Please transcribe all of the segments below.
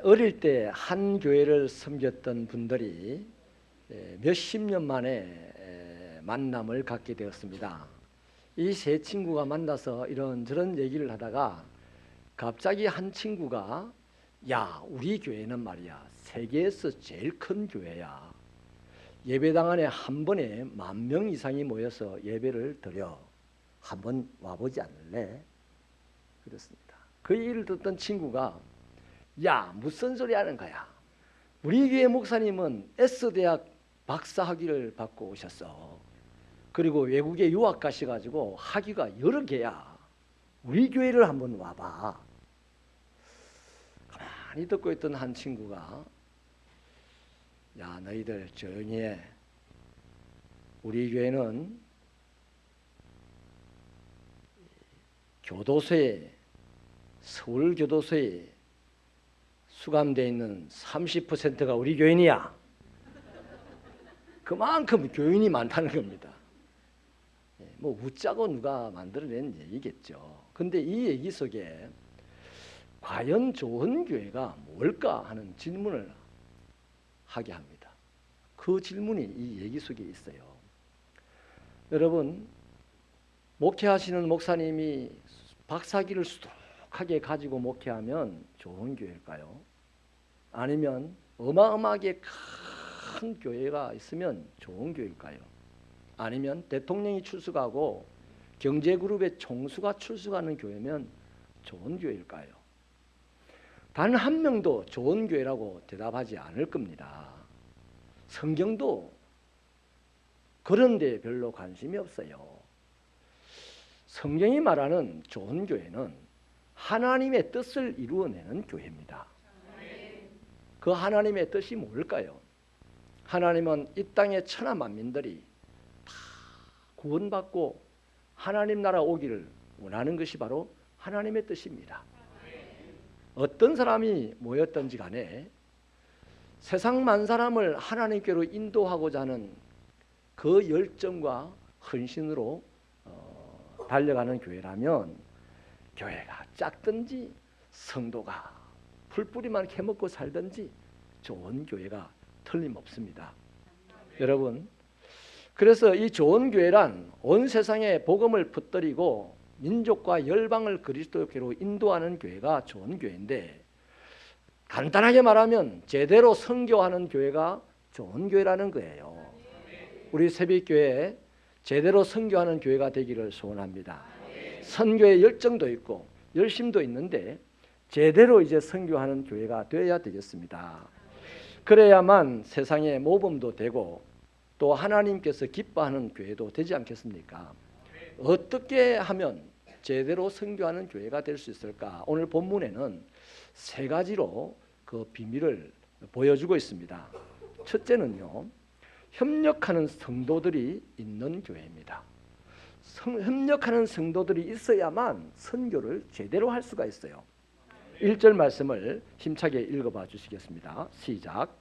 어릴 때 한 교회를 섬겼던 분들이 몇십 년 만에 만남을 갖게 되었습니다. 이 세 친구가 만나서 이런저런 얘기를 하다가 갑자기 한 친구가 야, 우리 교회는 말이야 세계에서 제일 큰 교회야. 예배당 안에 한 번에 10,000명 이상이 모여서 예배를 드려. 한번 와보지 않을래? 그렇습니다. 그 얘기를 듣던 친구가 야, 무슨 소리 하는 거야? 우리 교회 목사님은 S대학 박사 학위를 받고 오셨어. 그리고 외국에 유학 가셔가지고 학위가 여러 개야. 우리 교회를 한번 와봐. 가만히 듣고 있던 한 친구가 야, 너희들 조용히 해. 우리 교회는 교도소에, 서울교도소에 수감되어 있는 30%가 우리 교인이야. 그만큼 교인이 많다는 겁니다. 뭐 웃자고 누가 만들어낸 얘기겠죠. 근데 이 얘기 속에 과연 좋은 교회가 뭘까 하는 질문을 하게 합니다. 그 질문이 이 얘기 속에 있어요. 여러분, 목회하시는 목사님이 박사학위를 수두룩하게 가지고 목회하면 좋은 교회일까요? 아니면 어마어마하게 큰 교회가 있으면 좋은 교회일까요? 아니면 대통령이 출석하고 경제그룹의 총수가 출석하는 교회면 좋은 교회일까요? 단 한 명도 좋은 교회라고 대답하지 않을 겁니다. 성경도 그런 데 별로 관심이 없어요. 성경이 말하는 좋은 교회는 하나님의 뜻을 이루어내는 교회입니다. 그 하나님의 뜻이 뭘까요? 하나님은 이 땅의 천하 만민들이 다 구원받고 하나님 나라 오기를 원하는 것이 바로 하나님의 뜻입니다. 어떤 사람이 모였든지 간에 세상 만 사람을 하나님께로 인도하고자 하는 그 열정과 헌신으로 달려가는 교회라면 교회가 작든지 성도가 풀뿌리만 캐먹고 살든지 좋은 교회가 틀림없습니다. 여러분, 그래서 이 좋은 교회란 온 세상에 복음을 퍼뜨리고 민족과 열방을 그리스도께로 인도하는 교회가 좋은 교회인데, 간단하게 말하면 제대로 선교하는 교회가 좋은 교회라는 거예요. 우리 새벽교회에 제대로 선교하는 교회가 되기를 소원합니다. 선교의 열정도 있고 열심도 있는데 제대로 이제 선교하는 교회가 되어야 되겠습니다. 그래야만 세상에 모범도 되고 또 하나님께서 기뻐하는 교회도 되지 않겠습니까? 어떻게 하면 제대로 선교하는 교회가 될 수 있을까? 오늘 본문에는 세 가지로 그 비밀을 보여주고 있습니다. 첫째는요, 협력하는 성도들이 있는 교회입니다. 협력하는 성도들이 있어야만 선교를 제대로 할 수가 있어요. 1절 말씀을 힘차게 읽어봐 주시겠습니다. 시작.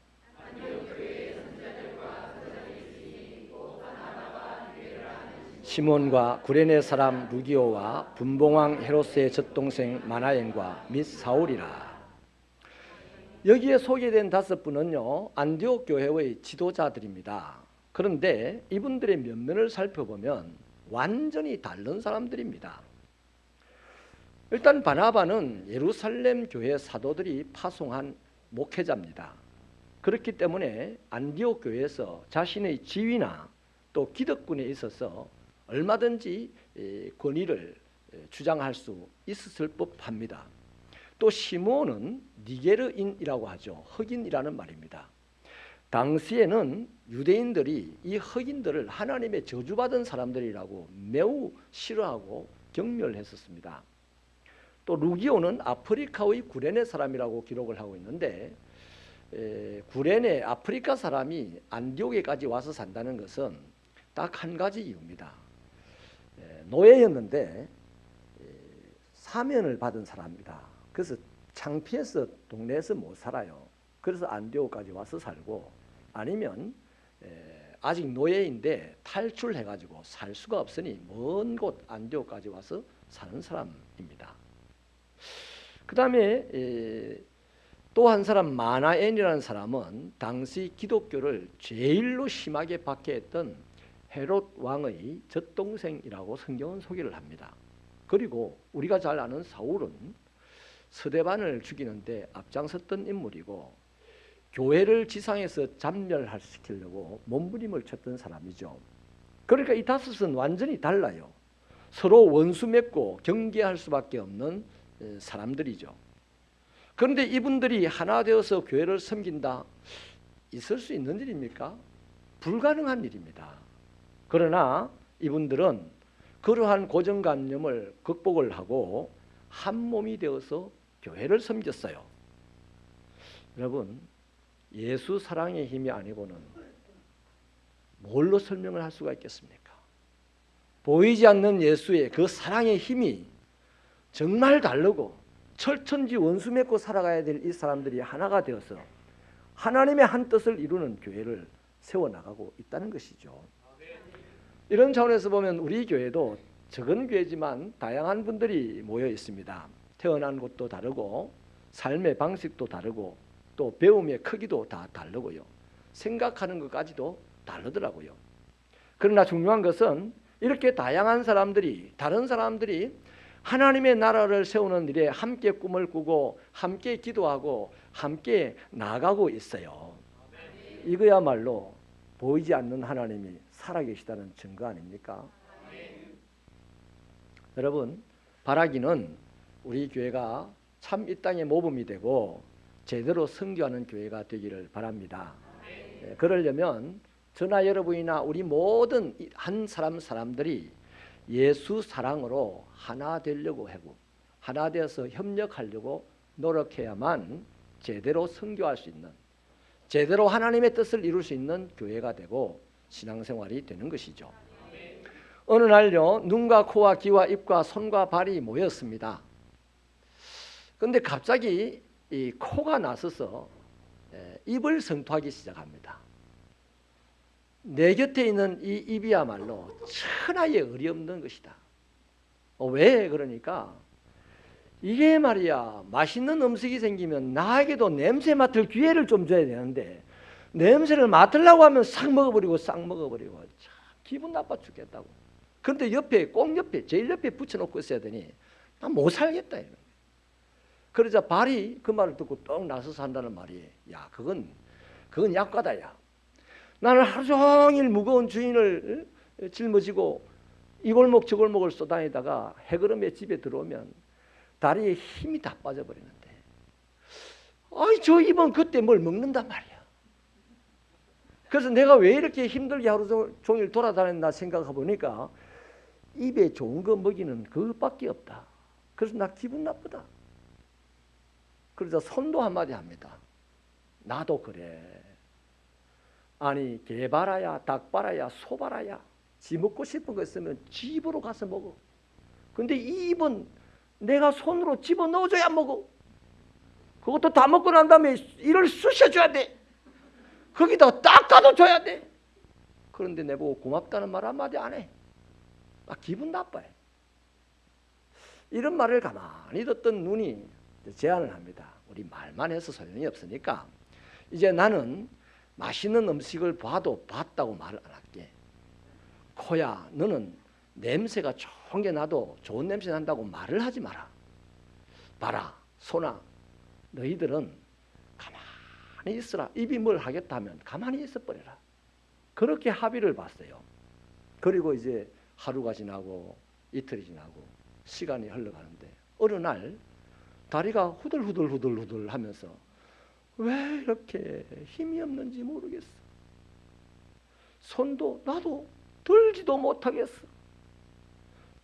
시몬과 구레네 사람 루기오와 분봉왕 헤롯의 젖동생 마나엔과 및 사울이라. 여기에 소개된 5분은요 안디옥 교회의 지도자들입니다. 그런데 이분들의 면면을 살펴보면 완전히 다른 사람들입니다. 일단 바나바는 예루살렘 교회 사도들이 파송한 목회자입니다. 그렇기 때문에 안디옥 교회에서 자신의 지위나 또 기득권에 있어서 얼마든지 권위를 주장할 수 있었을 법합니다. 또 시몬은 니게르인이라고 하죠. 흑인이라는 말입니다. 당시에는 유대인들이 이 흑인들을 하나님의 저주받은 사람들이라고 매우 싫어하고 경멸했었습니다. 또 루기오는 아프리카의 구레네 사람이라고 기록을 하고 있는데, 구레네 아프리카 사람이 안디옥에까지 와서 산다는 것은 딱 한 가지 이유입니다. 노예였는데 사면을 받은 사람입니다. 그래서 창피해서 동네에서 못 살아요. 그래서 안디옥까지 와서 살고, 아니면 아직 노예인데 탈출해가지고 살 수가 없으니 먼 곳 안디옥까지 와서 사는 사람입니다. 그 다음에 또 한 사람 마나엔이라는 사람은 당시 기독교를 제일로 심하게 박해했던 헤롯 왕의 젖동생이라고 성경은 소개를 합니다. 그리고 우리가 잘 아는 사울은 스데반을 죽이는데 앞장섰던 인물이고 교회를 지상에서 잠멸시키려고 몸부림을 쳤던 사람이죠. 그러니까 이 다섯은 완전히 달라요. 서로 원수 맺고 경계할 수밖에 없는 사람들이죠. 그런데 이분들이 하나 되어서 교회를 섬긴다, 있을 수 있는 일입니까? 불가능한 일입니다. 그러나 이분들은 그러한 고정관념을 극복을 하고 한 몸이 되어서 교회를 섬겼어요. 여러분, 예수 사랑의 힘이 아니고는 뭘로 설명을 할 수가 있겠습니까? 보이지 않는 예수의 그 사랑의 힘이 정말 다르고 철천지 원수 맺고 살아가야 될 이 사람들이 하나가 되어서 하나님의 한 뜻을 이루는 교회를 세워나가고 있다는 것이죠. 이런 차원에서 보면 우리 교회도 적은 교회지만 다양한 분들이 모여 있습니다. 태어난 곳도 다르고 삶의 방식도 다르고 또 배움의 크기도 다 다르고요. 생각하는 것까지도 다르더라고요. 그러나 중요한 것은 이렇게 다양한 사람들이, 다른 사람들이 하나님의 나라를 세우는 일에 함께 꿈을 꾸고 함께 기도하고 함께 나아가고 있어요. 이거야말로 보이지 않는 하나님이 살아계시다는 증거 아닙니까? 여러분, 바라기는 우리 교회가 참 이 땅의 모범이 되고 제대로 선교하는 교회가 되기를 바랍니다. 그러려면 저나 여러분이나 우리 모든 한 사람들이 예수 사랑으로 하나 되려고 하고 하나 되어서 협력하려고 노력해야만 제대로 선교할 수 있는, 제대로 하나님의 뜻을 이룰 수 있는 교회가 되고 신앙생활이 되는 것이죠. 어느 날요, 눈과 코와 귀와 입과 손과 발이 모였습니다. 그런데 갑자기 이 코가 나서서 입을 성토하기 시작합니다. 내 곁에 있는 이 입이야말로 천하에 의리 없는 것이다. 왜 그러니까 이게 말이야, 맛있는 음식이 생기면 나에게도 냄새 맡을 기회를 좀 줘야 되는데 냄새를 맡으려고 하면 싹 먹어버리고 참 기분 나빠 죽겠다고. 그런데 옆에 꼭 옆에 제일 옆에 붙여놓고 있어야 되니 난 못 살겠다. 그러자 발이 그 말을 듣고 떡 나서서 한다는 말이, 야 그건 약과다. 야 나는 하루 종일 무거운 주인을 짊어지고 이 골목 저 골목을 쏘다니다가 해그름에 집에 들어오면 다리에 힘이 다 빠져버리는데 아이 저 입은 그때 뭘 먹는단 말이야. 그래서 내가 왜 이렇게 힘들게 하루 종일 돌아다녔나 생각해 보니까 입에 좋은 거 먹이는 그것밖에 없다. 그래서 나 기분 나쁘다. 그러자 손도 한마디 합니다. 나도 그래. 아니 개 봐라야 닭 봐라야 소 봐라야 지 먹고 싶은 거 있으면 집으로 가서 먹어. 근데 이 입은 내가 손으로 집어넣어줘야 먹어. 그것도 다 먹고 난 다음에 이를 쑤셔줘야 돼. 거기다 닦아도 줘야 돼. 그런데 내보고 고맙다는 말 한마디 안 해. 나 기분 나빠요. 이런 말을 가만히 듣던 눈이 제안을 합니다. 우리 말만 해서 소용이 없으니까 이제 나는 맛있는 음식을 봐도 봤다고 말을 안 할게. 코야 너는 냄새가 좋은 게 나도 좋은 냄새 난다고 말을 하지 마라. 봐라 소나 너희들은 가만히 있으라. 입이 뭘 하겠다 하면 가만히 있어버려라. 그렇게 합의를 봤어요. 그리고 이제 하루가 지나고 이틀이 지나고 시간이 흘러가는데 어느 날 다리가 후들후들 하면서 왜 이렇게 힘이 없는지 모르겠어. 손도 나도 들지도 못하겠어.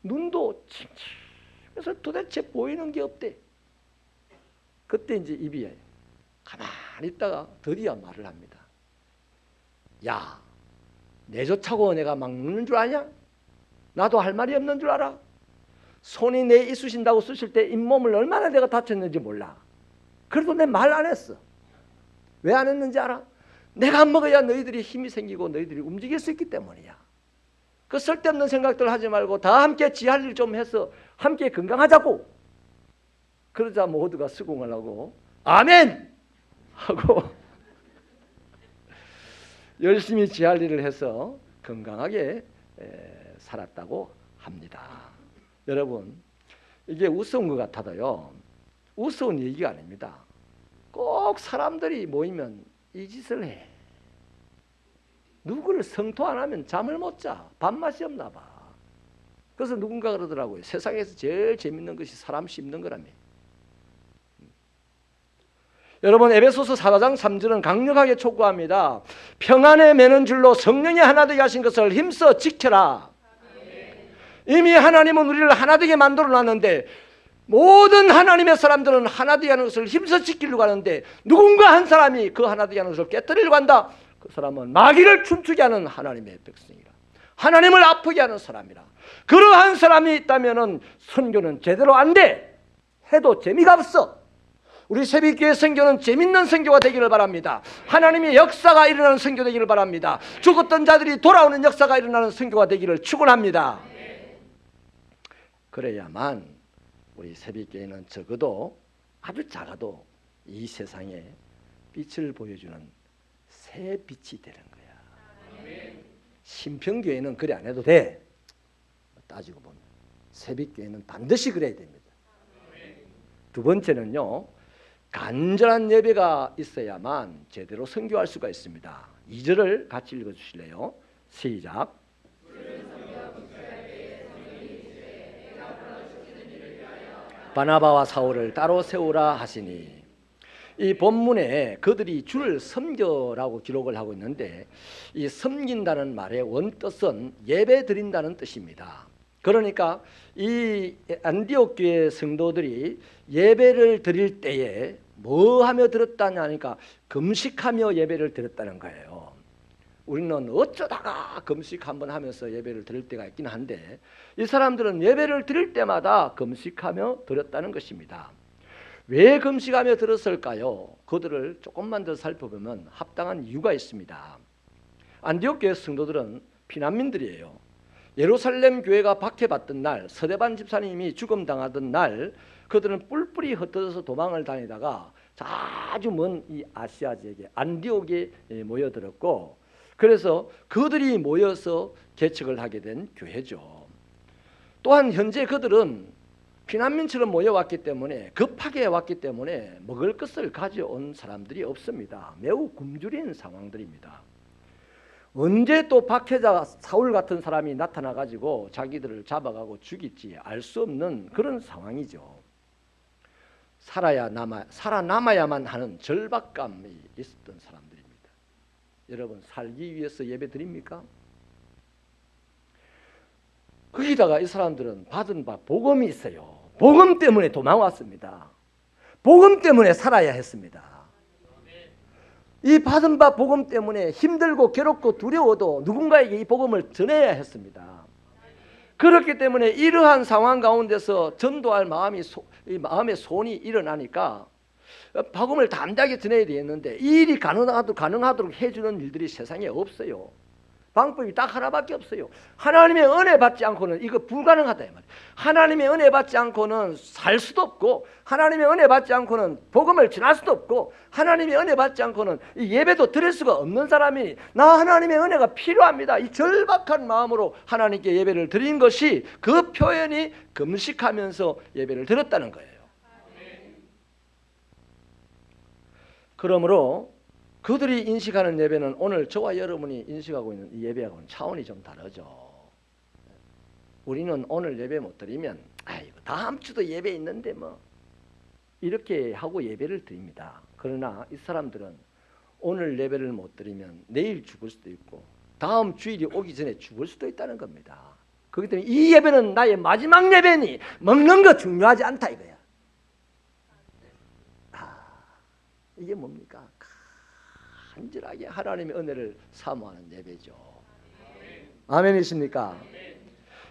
눈도 침침해서 도대체 보이는 게 없대. 그때 이제 입이 가만히 있다가 드디어 말을 합니다. 야, 내 좋다고 내가 막 먹는 줄 아냐? 나도 할 말이 없는 줄 알아? 손이 내 이 쑤신다고 쑤실 때 잇몸을 얼마나 내가 다쳤는지 몰라. 그래도 내 말 안 했어. 왜 안 했는지 알아? 내가 안 먹어야 너희들이 힘이 생기고 너희들이 움직일 수 있기 때문이야. 그 쓸데없는 생각들 하지 말고 다 함께 지할 일 좀 해서 함께 건강하자고. 그러자 모두가 수긍을 하고 아멘! 하고 열심히 지 할 일을 해서 건강하게 살았다고 합니다. 여러분, 이게 우스운 것 같아도요, 우스운 얘기가 아닙니다. 꼭 사람들이 모이면 이 짓을 해. 누구를 성토 안 하면 잠을 못 자. 밥맛이 없나 봐. 그래서 누군가 그러더라고요. 세상에서 제일 재밌는 것이 사람 씹는 거라며. 여러분, 에베소서 4장 3절은 강력하게 촉구합니다. 평안에 매는 줄로 성령이 하나 되게 하신 것을 힘써 지켜라. 이미 하나님은 우리를 하나 되게 만들어 놨는데 모든 하나님의 사람들은 하나 되게 하는 것을 힘써 지키려고 하는데 누군가 한 사람이 그 하나 되게 하는 것을 깨뜨리려고 한다. 그 사람은 마귀를 춤추게 하는 하나님의 백성이라. 하나님을 아프게 하는 사람이라. 그러한 사람이 있다면 선교는 제대로 안 돼. 해도 재미가 없어. 우리 새벽교회 선교는 재밌는 선교가 되기를 바랍니다. 하나님의 역사가 일어나는 선교 되기를 바랍니다. 죽었던 자들이 돌아오는 역사가 일어나는 선교가 되기를 축원합니다. 그래야만 우리 새벽교회는 적어도 아주 작아도 이 세상에 빛을 보여주는 새 빛이 되는 거야. 신평교회는 그래 안 해도 돼. 따지고 보면 새벽교회는 반드시 그래야 됩니다. 두 번째는요, 간절한 예배가 있어야만 제대로 선교할 수가 있습니다. 2절을 같이 읽어주실래요? 시작. 바나바와 사울을 따로 세우라 하시니. 이 본문에 그들이 주를 섬겨라고 기록을 하고 있는데 이 섬긴다는 말의 원뜻은 예배 드린다는 뜻입니다. 그러니까 이 안디옥 교회 성도들이 예배를 드릴 때에 뭐 하며 드렸다냐 하니까 금식하며 예배를 드렸다는 거예요. 우리는 어쩌다가 금식 한번 하면서 예배를 드릴 때가 있긴 한데 이 사람들은 예배를 드릴 때마다 금식하며 드렸다는 것입니다. 왜 금식하며 드렸을까요? 그들을 조금만 더 살펴보면 합당한 이유가 있습니다. 안디옥 교회 성도들은 피난민들이에요. 예루살렘 교회가 박해받던 날, 서대반 집사님이 죽음당하던 날 그들은 뿔뿔이 흩어져서 도망을 다니다가 아주 먼 이 아시아 지역에 안디옥에 모여들었고 그래서 그들이 모여서 개척을 하게 된 교회죠. 또한 현재 그들은 피난민처럼 모여왔기 때문에 급하게 왔기 때문에 먹을 것을 가져온 사람들이 없습니다. 매우 굶주린 상황들입니다. 언제 또 박해자 사울 같은 사람이 나타나가지고 자기들을 잡아가고 죽일지 알 수 없는 그런 상황이죠. 살아남아야만 하는 절박감이 있었던 사람들입니다. 여러분, 살기 위해서 예배 드립니까? 거기다가 이 사람들은 받은 바 복음이 있어요. 복음 때문에 도망왔습니다. 복음 때문에 살아야 했습니다. 이 받은 바 복음 때문에 힘들고 괴롭고 두려워도 누군가에게 이 복음을 전해야 했습니다. 그렇기 때문에 이러한 상황 가운데서 전도할 마음의 소원이 일어나니까 복음을 담대하게 전해야 되겠는데 이 일이 가능하도록 해주는 일들이 세상에 없어요. 방법이 딱 하나밖에 없어요. 하나님의 은혜 받지 않고는 이거 불가능하다 이 말이에요. 하나님의 은혜 받지 않고는 살 수도 없고 하나님의 은혜 받지 않고는 복음을 전할 수도 없고 하나님의 은혜 받지 않고는 이 예배도 드릴 수가 없는 사람이 나 하나님의 은혜가 필요합니다. 이 절박한 마음으로 하나님께 예배를 드린 것이 그 표현이 금식하면서 예배를 드렸다는 거예요. 그러므로 그들이 인식하는 예배는 오늘 저와 여러분이 인식하고 있는 이 예배하고는 차원이 좀 다르죠. 우리는 오늘 예배 못 드리면 아이고 다음 주도 예배 있는데 뭐 이렇게 하고 예배를 드립니다. 그러나 이 사람들은 오늘 예배를 못 드리면 내일 죽을 수도 있고 다음 주일이 오기 전에 죽을 수도 있다는 겁니다. 그렇기 때문에 이 예배는 나의 마지막 예배니 먹는 거 중요하지 않다 이거야. 이게 뭡니까? 간절하게 하나님의 은혜를 사모하는 예배죠. 아멘이십니까?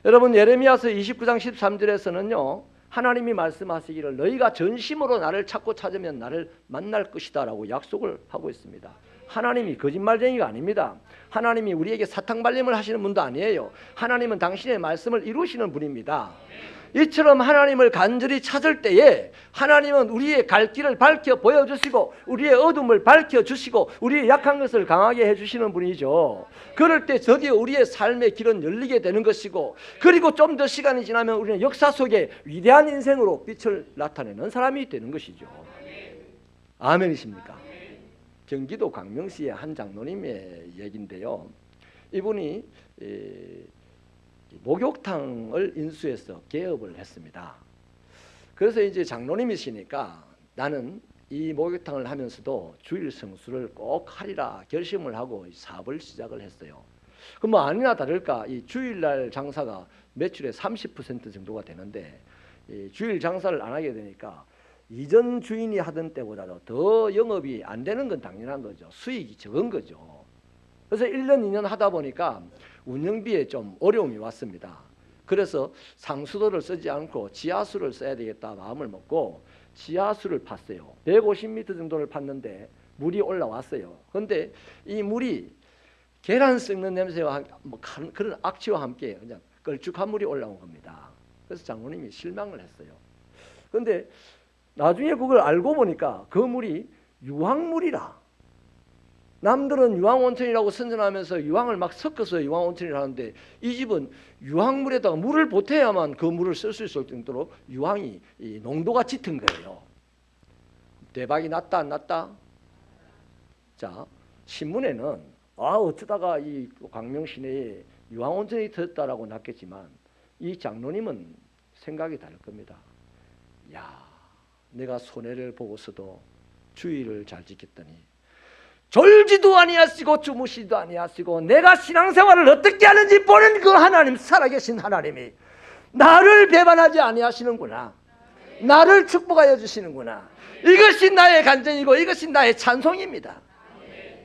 여러분, 예레미야서 29장 13절에서는요 하나님이 말씀하시기를 너희가 전심으로 나를 찾고 찾으면 나를 만날 것이다 라고 약속을 하고 있습니다. 하나님이 거짓말쟁이가 아닙니다. 하나님이 우리에게 사탕발림을 하시는 분도 아니에요. 하나님은 당신의 말씀을 이루시는 분입니다. 이처럼 하나님을 간절히 찾을 때에 하나님은 우리의 갈 길을 밝혀 보여주시고 우리의 어둠을 밝혀주시고 우리의 약한 것을 강하게 해주시는 분이죠. 그럴 때 드디어 우리의 삶의 길은 열리게 되는 것이고, 그리고 좀 더 시간이 지나면 우리는 역사 속에 위대한 인생으로 빛을 나타내는 사람이 되는 것이죠. 아멘이십니까? 경기도 광명시의 한 장로님의 얘기인데요. 이분이 목욕탕을 인수해서 개업을 했습니다. 그래서 이제 장로님이시니까 나는 이 목욕탕을 하면서도 주일 성수를 꼭 하리라 결심을 하고 사업을 시작을 했어요. 그럼 뭐 아니나 다를까 이 주일날 장사가 매출의 30% 정도가 되는데, 이 주일 장사를 안 하게 되니까 이전 주인이 하던 때보다도 더 영업이 안 되는 건 당연한 거죠. 수익이 적은 거죠. 그래서 1년 2년 하다 보니까 운영비에 좀 어려움이 왔습니다. 그래서 상수도를 쓰지 않고 지하수를 써야 되겠다 마음을 먹고 지하수를 팠어요. 150m 정도를 팠는데 물이 올라왔어요. 그런데 이 물이 계란 썩는 냄새와 뭐 그런 악취와 함께 그냥 걸쭉한 물이 올라온 겁니다. 그래서 장로님이 실망을 했어요. 그런데 나중에 그걸 알고 보니까 그 물이 유황물이라. 남들은 유황온천이라고 선전하면서 유황을 막 섞어서 유황온천이라 하는데, 이 집은 유황물에다가 물을 보태야만 그 물을 쓸 수 있을 정도로 유황이 농도가 짙은 거예요. 대박이 났다 안 났다? 자, 신문에는 어쩌다가 이 광명 시내에 유황온천이 터졌다라고 났겠지만, 이 장로님은 생각이 다를 겁니다. 야, 내가 손해를 보고서도 주의를 잘 지켰더니 졸지도 아니하시고 주무시도 아니하시고 내가 신앙생활을 어떻게 하는지 보는 그 하나님, 살아계신 하나님이 나를 배반하지 아니하시는구나, 나를 축복하여 주시는구나, 이것이 나의 간증이고 이것이 나의 찬송입니다.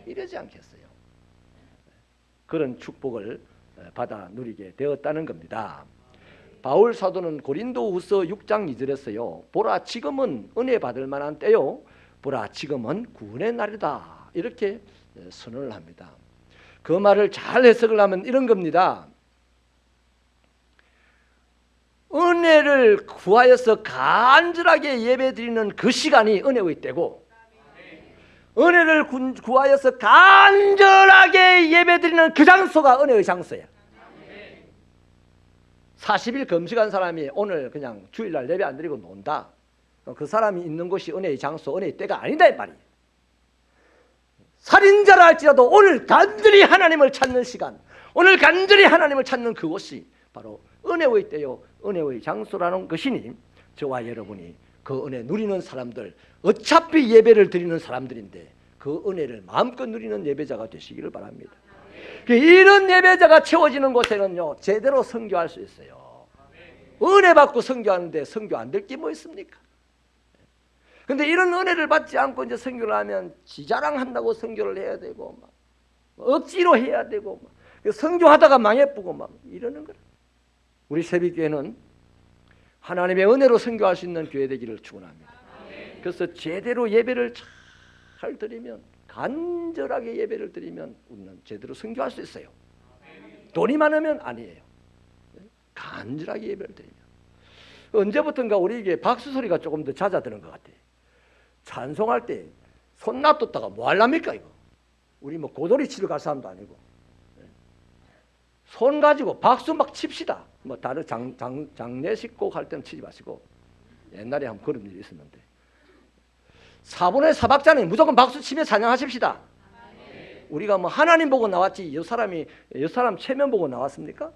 이러지 않겠어요? 그런 축복을 받아 누리게 되었다는 겁니다. 바울 사도는 고린도후서 6장 2절에서요, 보라 지금은 은혜 받을 만한 때요, 보라 지금은 구원의 날이다, 이렇게 선언을 합니다. 그 말을 잘 해석을 하면 이런 겁니다. 은혜를 구하여서 간절하게 예배드리는 그 시간이 은혜의 때고, 은혜를 구하여서 간절하게 예배드리는 그 장소가 은혜의 장소야. 40일 금식한 사람이 오늘 그냥 주일날 예배 안 드리고 논다, 그 사람이 있는 곳이 은혜의 장소, 은혜의 때가 아니다 이 말이에요. 살인자라 할지라도 오늘 간절히 하나님을 찾는 시간, 오늘 간절히 하나님을 찾는 그곳이 바로 은혜의 때요, 은혜의 장소라는 것이니, 저와 여러분이 그 은혜 누리는 사람들, 어차피 예배를 드리는 사람들인데 그 은혜를 마음껏 누리는 예배자가 되시기를 바랍니다. 이런 예배자가 채워지는 곳에는요, 제대로 선교할 수 있어요. 은혜 받고 선교하는데 선교 안 될 게 뭐 있습니까? 근데 이런 은혜를 받지 않고 이제 선교를 하면 지자랑한다고 선교를 해야 되고, 막 억지로 해야 되고, 막 선교하다가 망해보고 막 이러는 거라. 우리 새벽교회는 하나님의 은혜로 선교할 수 있는 교회 되기를 축원합니다. 그래서 제대로 예배를 잘 드리면, 간절하게 예배를 드리면 우리는 제대로 선교할 수 있어요. 돈이 많으면 아니에요. 간절하게 예배를 드리면. 언제부턴가 우리에게 박수 소리가 조금 더 잦아드는 것 같아요. 찬송할 때 손 놔뒀다가 뭐 하랍니까 이거? 우리 뭐 고도리 치러 갈 사람도 아니고, 손 가지고 박수 막 칩시다. 뭐 다른 장례식 곡 할 때는 치지 마시고, 옛날에 한번 그런 일이 있었는데, 사본의 사박자는 무조건 박수 치며 찬양하십시다. 우리가 뭐 하나님 보고 나왔지 이 사람 체면 보고 나왔습니까?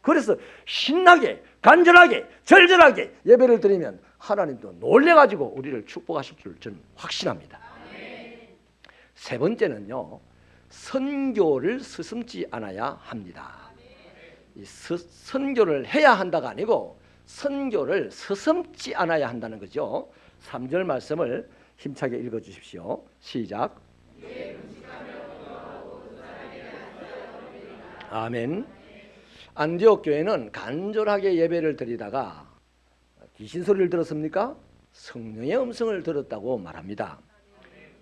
그래서 신나게 간절하게 절절하게 예배를 드리면 하나님도 놀래가지고 우리를 축복하실 줄 저는 확신합니다. 세 번째는요, 선교를 서슴지 않아야 합니다. 이 선교를 해야 한다가 아니고 선교를 서슴지 않아야 한다는 거죠. 3절 말씀을 힘차게 읽어주십시오. 시작. 아멘. 안디옥 교회는 간절하게 예배를 드리다가 귀신 소리를 들었습니까? 성령의 음성을 들었다고 말합니다.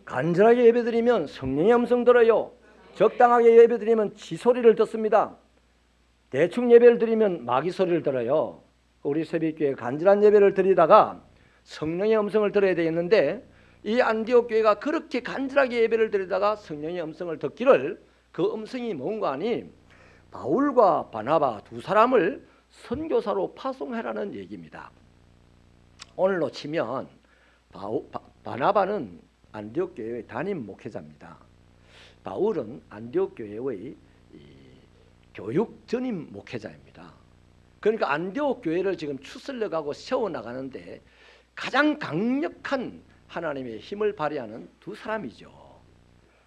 간절하게 예배드리면 성령의 음성 들어요. 적당하게 예배드리면 지 소리를 듣습니다. 대충 예배를 드리면 마귀 소리를 들어요. 우리 새벽교회 간절한 예배를 드리다가 성령의 음성을 들어야 되겠는데 이 안디옥 교회가 그렇게 간절하게 예배를 드리다가 성령의 음성을 듣기를 그 음성이 뭔가 하니 바울과 바나바 두 사람을 선교사로 파송해라는 얘기입니다. 오늘로 치면 바나바는 안디옥 교회의 담임 목회자입니다. 바울은 안디옥 교회의 교육 전임 목회자입니다. 그러니까 안디옥 교회를 지금 추슬려가고 세워나가는데 가장 강력한 하나님의 힘을 발휘하는 두 사람이죠.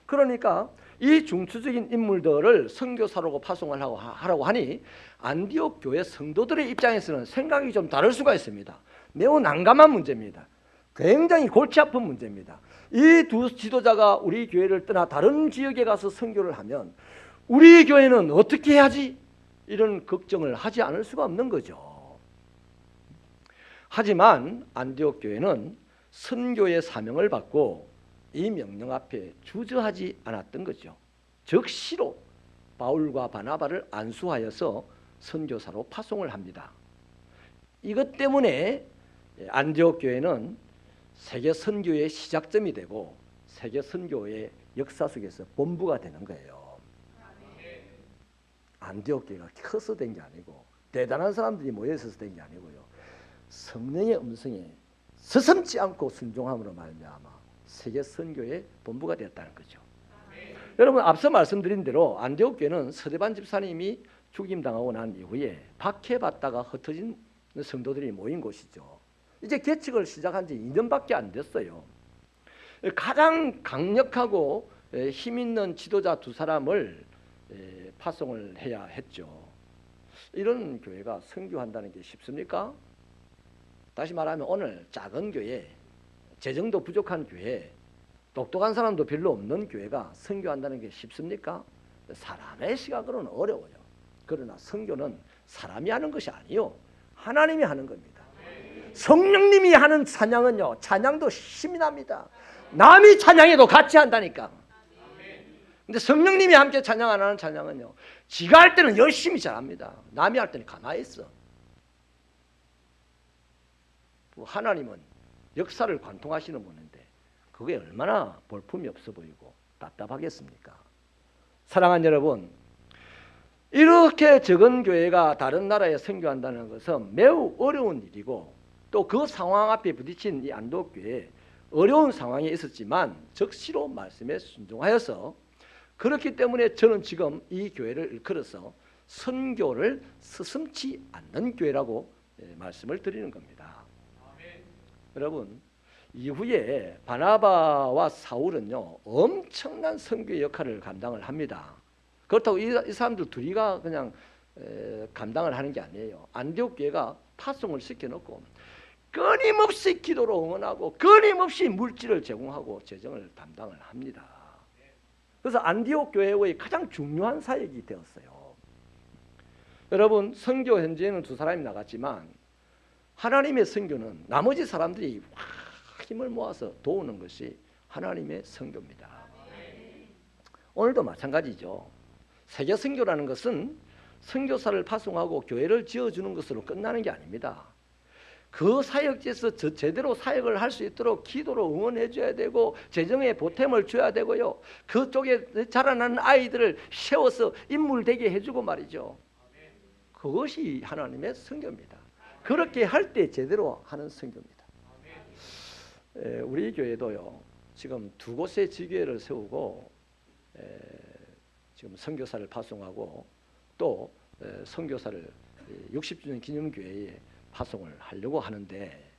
그러니까 이 중추적인 인물들을 선교사로 파송을 하라고 하니 안디옥 교회 성도들의 입장에서는 생각이 좀 다를 수가 있습니다. 매우 난감한 문제입니다. 굉장히 골치 아픈 문제입니다. 이 두 지도자가 우리 교회를 떠나 다른 지역에 가서 선교를 하면 우리 교회는 어떻게 해야지? 이런 걱정을 하지 않을 수가 없는 거죠. 하지만 안디옥 교회는 선교의 사명을 받고 이 명령 앞에 주저하지 않았던 거죠. 즉시로 바울과 바나바를 안수하여서 선교사로 파송을 합니다. 이것 때문에 안디옥 교회는 세계 선교의 시작점이 되고 세계 선교의 역사 속에서 본부가 되는 거예요. 안디옥 교회가 커서 된 게 아니고 대단한 사람들이 모여 있어서 된 게 아니고요. 성령의 음성에 서슴지 않고 순종함으로 말미암아 세계 선교의 본부가 되었다는 거죠. 여러분 앞서 말씀드린 대로 안디옥 교회는 서대반 집사님이 죽임당하고 난 이후에 박해받다가 흩어진 성도들이 모인 곳이죠. 이제 개척을 시작한 지 2년밖에 안 됐어요. 가장 강력하고 힘 있는 지도자 두 사람을 파송을 해야 했죠. 이런 교회가 선교한다는 게 쉽습니까? 다시 말하면 오늘 작은 교회, 재정도 부족한 교회, 똑똑한 사람도 별로 없는 교회가 선교한다는 게 쉽습니까? 사람의 시각으로는 어려워요. 그러나 선교는 사람이 하는 것이 아니요, 하나님이 하는 겁니다. 성령님이 하는 찬양은요, 찬양도 힘이 납니다. 남이 찬양해도 같이 한다니까. 근데 성령님이 함께 찬양 안 하는 찬양은요, 지가 할 때는 열심히 잘합니다. 남이 할 때는 가만히 있어. 하나님은 역사를 관통하시는 분인데 그게 얼마나 볼품이 없어 보이고 답답하겠습니까? 사랑하는 여러분, 이렇게 적은 교회가 다른 나라에 선교한다는 것은 매우 어려운 일이고 또 그 상황 앞에 부딪힌 이 안디옥 교회 어려운 상황에 있었지만 적시로 말씀에 순종하여서, 그렇기 때문에 저는 지금 이 교회를 일컬어서 선교를 서슴지 않는 교회라고 말씀을 드리는 겁니다. 아멘. 여러분, 이후에 바나바와 사울은요 엄청난 선교의 역할을 감당을 합니다. 그렇다고 이 사람들 둘이가 그냥 감당을 하는 게 아니에요. 안디옥 교회가 파송을 시켜놓고 끊임없이 기도로 응원하고 끊임없이 물질을 제공하고 재정을 담당을 합니다. 그래서 안디옥 교회의 가장 중요한 사역이 되었어요. 여러분, 선교 현지에는 두 사람이 나갔지만 하나님의 선교는 나머지 사람들이 힘을 모아서 도우는 것이 하나님의 선교입니다. 오늘도 마찬가지죠. 세계 선교라는 것은 선교사를 파송하고 교회를 지어주는 것으로 끝나는 게 아닙니다. 그 사역지에서 제대로 사역을 할 수 있도록 기도로 응원해 줘야 되고 재정에 보탬을 줘야 되고요. 그쪽에 자라나는 아이들을 세워서 인물되게 해주고 말이죠. 그것이 하나님의 선교입니다. 그렇게 할 때 제대로 하는 선교입니다. 우리 교회도요, 지금 두 곳의 지교회를 세우고 지금 선교사를 파송하고 또 선교사를 60주년 기념교회에 파송을 하려고 하는데,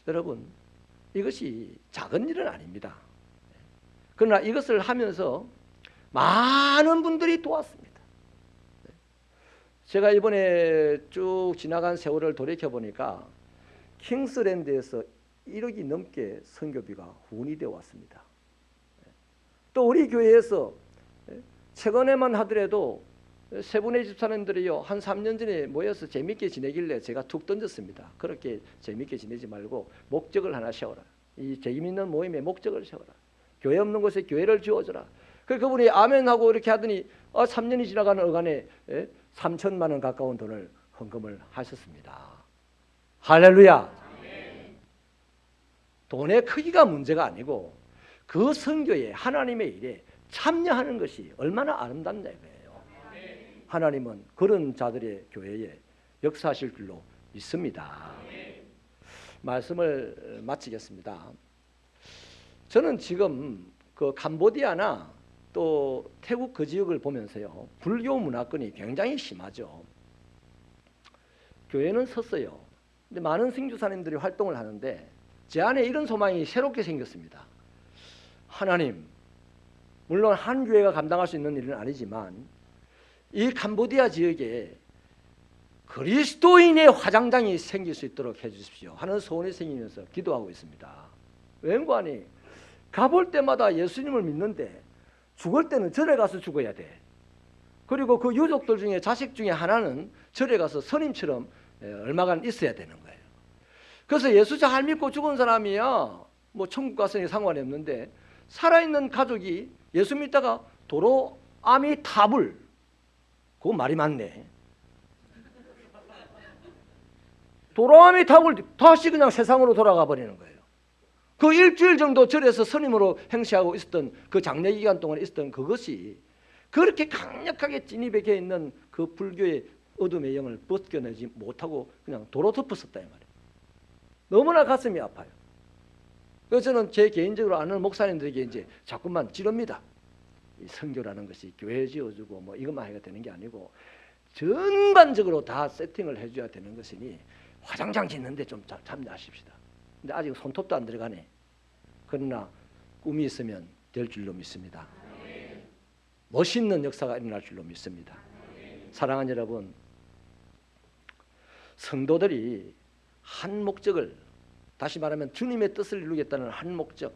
여러분, 이것이 작은 일은 아닙니다. 그러나 이것을 하면서 많은 분들이 도왔습니다. 제가 이번에 쭉 지나간 세월을 돌이켜보니까 킹스랜드에서 1억이 넘게 선교비가 후원이 되어 왔습니다. 또 우리 교회에서 최근에만 하더라도 세 분의 집사님들이요 한 3년 전에 모여서 재밌게 지내길래 제가 툭 던졌습니다. 그렇게 재밌게 지내지 말고 목적을 하나 세워라. 이 재미있는 모임의 목적을 세워라. 교회 없는 곳에 교회를 지어줘라. 그분이 아멘하고 이렇게 하더니 3년이 지나가는 어간에 3천만 원 가까운 돈을 헌금을 하셨습니다. 할렐루야. 돈의 크기가 문제가 아니고 그 선교에 하나님의 일에 참여하는 것이 얼마나 아름답냐 이거예요. 하나님은 그런 자들의 교회에 역사하실 줄로 믿습니다. 말씀을 마치겠습니다. 저는 지금 그 캄보디아나 또 태국 그 지역을 보면서요, 불교 문화권이 굉장히 심하죠. 교회는 섰어요. 근데 많은 선교사님들이 활동을 하는데 제 안에 이런 소망이 새롭게 생겼습니다. 하나님, 물론 한 교회가 감당할 수 있는 일은 아니지만 이 캄보디아 지역에 그리스도인의 화장장이 생길 수 있도록 해주십시오 하는 소원이 생기면서 기도하고 있습니다. 웬관이 가볼 때마다 예수님을 믿는데 죽을 때는 절에 가서 죽어야 돼. 그리고 그 유족들 중에 자식 중에 하나는 절에 가서 스님처럼 얼마간 있어야 되는 거예요. 그래서 예수 잘 믿고 죽은 사람이야 뭐 천국 가서는 상관이 없는데, 살아있는 가족이 예수 믿다가 도로 아미타불, 그거 말이 맞네. 도로 아미타불 다시 그냥 세상으로 돌아가 버리는 거예요. 그 일주일 정도 절에서 스님으로 행세하고 있었던 그 장례 기간 동안 있었던 그것이 그렇게 강력하게 진입해 있는 그 불교의 어둠의 영을 벗겨내지 못하고 그냥 도로 덮었었다 이 말이에요. 너무나 가슴이 아파요. 그래서 저는 제 개인적으로 아는 목사님들에게 이제 자꾸만 찌릅니다. 이 선교라는 것이 교회 지어주고 뭐 이것만 해야 되는 게 아니고 전반적으로 다 세팅을 해줘야 되는 것이니 화장장 짓는데 좀 참여하십시다. 근데 아직 손톱도 안 들어가네. 그러나 꿈이 있으면 될 줄로 믿습니다. 멋있는 역사가 일어날 줄로 믿습니다. 사랑하는 여러분, 성도들이 한 목적을, 다시 말하면 주님의 뜻을 이루겠다는 한 목적,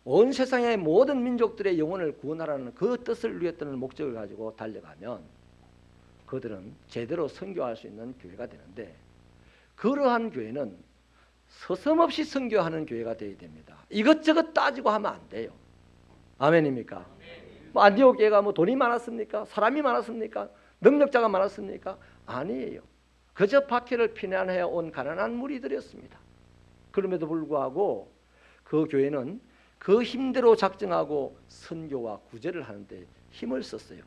온 세상의 모든 민족들의 영혼을 구원하라는 그 뜻을 이루겠다는 목적을 가지고 달려가면 그들은 제대로 선교할 수 있는 교회가 되는데, 그러한 교회는 서슴없이 선교하는 교회가 되어야 됩니다. 이것저것 따지고 하면 안 돼요. 아멘입니까? 뭐 안디옥 교회가 뭐 돈이 많았습니까? 사람이 많았습니까? 능력자가 많았습니까? 아니에요. 그저 박해를 피난해 온 가난한 무리들이었습니다. 그럼에도 불구하고 그 교회는 그 힘대로 작정하고 선교와 구제를 하는데 힘을 썼어요.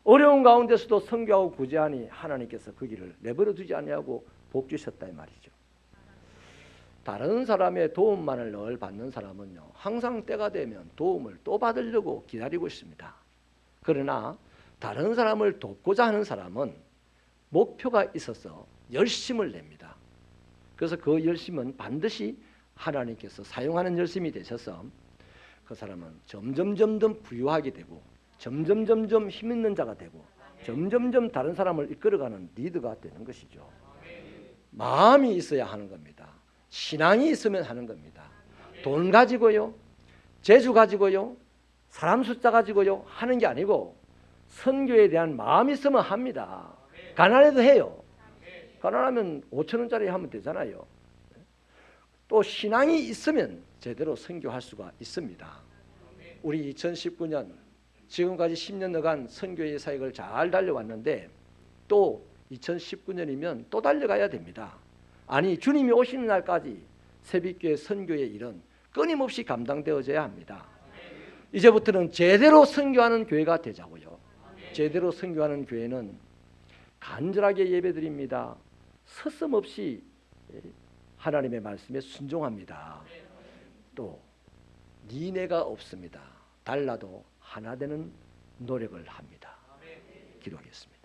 어려운 가운데서도 선교하고 구제하니 하나님께서 그 길을 내버려 두지 아니하고 복 주셨다 이 말이죠. 다른 사람의 도움만을 늘 받는 사람은요, 항상 때가 되면 도움을 또 받으려고 기다리고 있습니다. 그러나 다른 사람을 돕고자 하는 사람은 목표가 있어서 열심을 냅니다. 그래서 그 열심은 반드시 하나님께서 사용하는 열심이 되셔서 그 사람은 점점 부유하게 되고 점점 힘 있는 자가 되고 점점 다른 사람을 이끌어가는 리더가 되는 것이죠. 마음이 있어야 하는 겁니다. 신앙이 있으면 하는 겁니다. 돈 가지고요, 재주 가지고요, 사람 숫자 가지고요 하는 게 아니고 선교에 대한 마음이 있으면 합니다. 가난해도 해요. 가난하면 5,000원짜리 하면 되잖아요. 또 신앙이 있으면 제대로 선교할 수가 있습니다. 우리 2019년 지금까지 10년여간 선교의 사역을 잘 달려왔는데 또 2019년이면 또 달려가야 됩니다. 아니, 주님이 오시는 날까지 새벽교회 선교의 일은 끊임없이 감당되어져야 합니다. 이제부터는 제대로 선교하는 교회가 되자고요. 제대로 선교하는 교회는 간절하게 예배드립니다. 서슴없이 하나님의 말씀에 순종합니다. 또 니네가 없습니다. 달라도 하나 되는 노력을 합니다. 기도하겠습니다.